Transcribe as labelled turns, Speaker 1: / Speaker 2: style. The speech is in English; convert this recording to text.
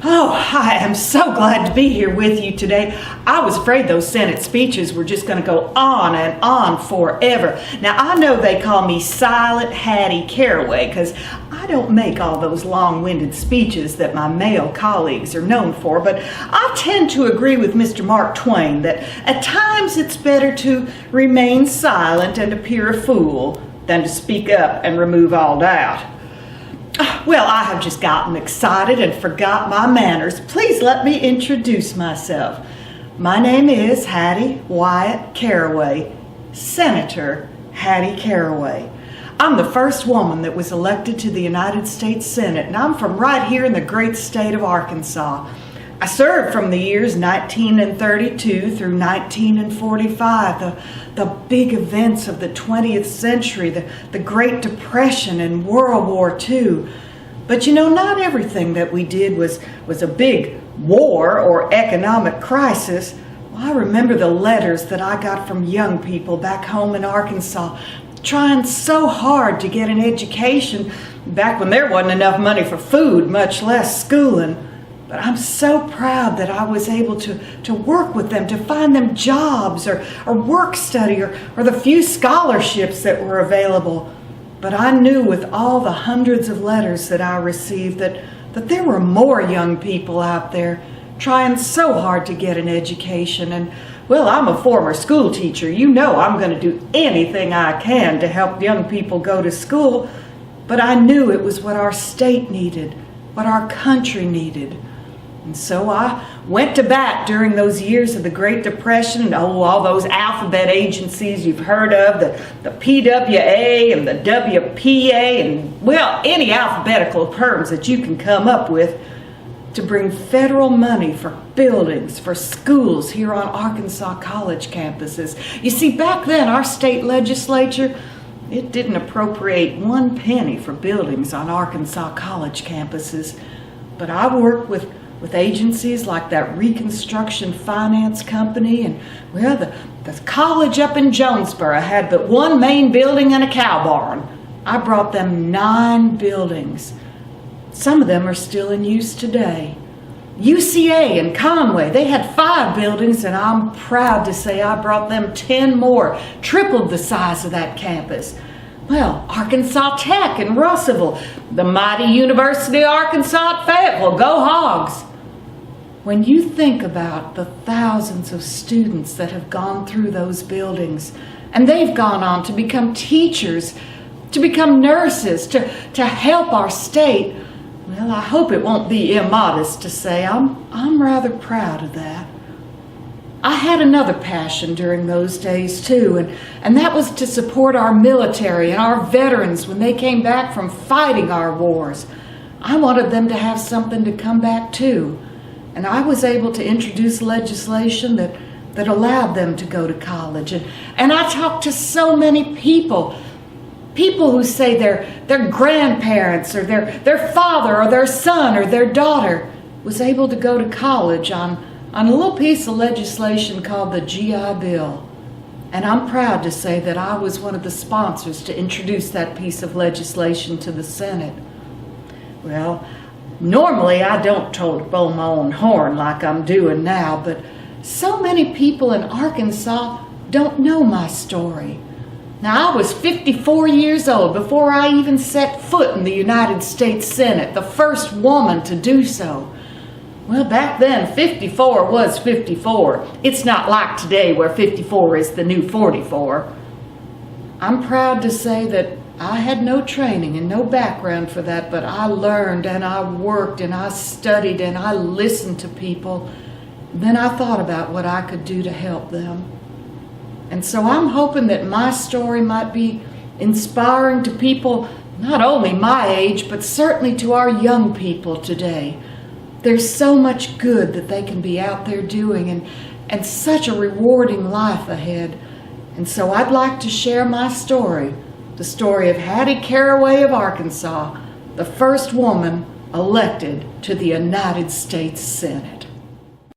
Speaker 1: Oh, I am so glad to be here with you today. I was afraid those Senate speeches were just going to go on and on forever. Now, I know they call me Silent Hattie Caroway because I don't make all those long-winded speeches that my male colleagues are known for, but I tend to agree with Mr. Mark Twain that at times it's better to remain silent and appear a fool than to speak up and remove all doubt. Well, I have just gotten excited and forgot my manners. Please let me introduce myself. My name is Hattie Wyatt Caroway, Senator Hattie Caroway. I'm the first woman that was elected to the United States Senate, and I'm from right here in the great state of Arkansas. I served from the years 1932 through 1945, the big events of the 20th century, the Great Depression and World War II. But you know, not everything that we did was a big war or economic crisis. Well, I remember the letters that I got from young people back home in Arkansas, trying so hard to get an education back when there wasn't enough money for food, much less schooling. But I'm so proud that I was able to work with them, to find them jobs or work study or the few scholarships that were available. But I knew with all the hundreds of letters that I received that there were more young people out there trying so hard to get an education. And well, I'm a former school teacher. You know I'm going to do anything I can to help young people go to school. But I knew it was what our state needed, what our country needed. And so I went to bat during those years of the Great Depression and all those alphabet agencies you've heard of, the PWA and the WPA and, well, any alphabetical terms that you can come up with to bring federal money for buildings, for schools here on Arkansas college campuses. You see, back then our state legislature, it didn't appropriate 1 penny for buildings on Arkansas college campuses. But I worked with agencies like that Reconstruction Finance Company, and well, the college up in Jonesboro had but one main building and a cow barn. I brought them 9 buildings. Some of them are still in use today. UCA in Conway, they had 5 buildings, and I'm proud to say I brought them 10 more, tripled the size of that campus. Well, Arkansas Tech in Russellville, the mighty University of Arkansas at Fayetteville, go Hogs. When you think about the thousands of students that have gone through those buildings, and they've gone on to become teachers, to become nurses, to help our state, well, I hope it won't be immodest to say I'm rather proud of that. I had another passion during those days too, and that was to support our military and our veterans when they came back from fighting our wars. I wanted them to have something to come back to, and I was able to introduce legislation that allowed them to go to college. And I talked to so many people who say their grandparents or their father or their son or their daughter was able to go to college on a little piece of legislation called the GI Bill. And I'm proud to say that I was one of the sponsors to introduce that piece of legislation to the Senate. Well, normally I don't tote my own horn like I'm doing now, but so many people in Arkansas don't know my story. Now, I was 54 years old before I even set foot in the United States Senate, the first woman to do so. Well, back then, 54 was 54. It's not like today where 54 is the new 44. I'm proud to say that I had no training and no background for that, but I learned and I worked and I studied and I listened to people. Then I thought about what I could do to help them. And so I'm hoping that my story might be inspiring to people not only my age, but certainly to our young people today. There's so much good that they can be out there doing and such a rewarding life ahead. And so I'd like to share my story, the story of Hattie Caroway of Arkansas, the first woman elected to the United States Senate.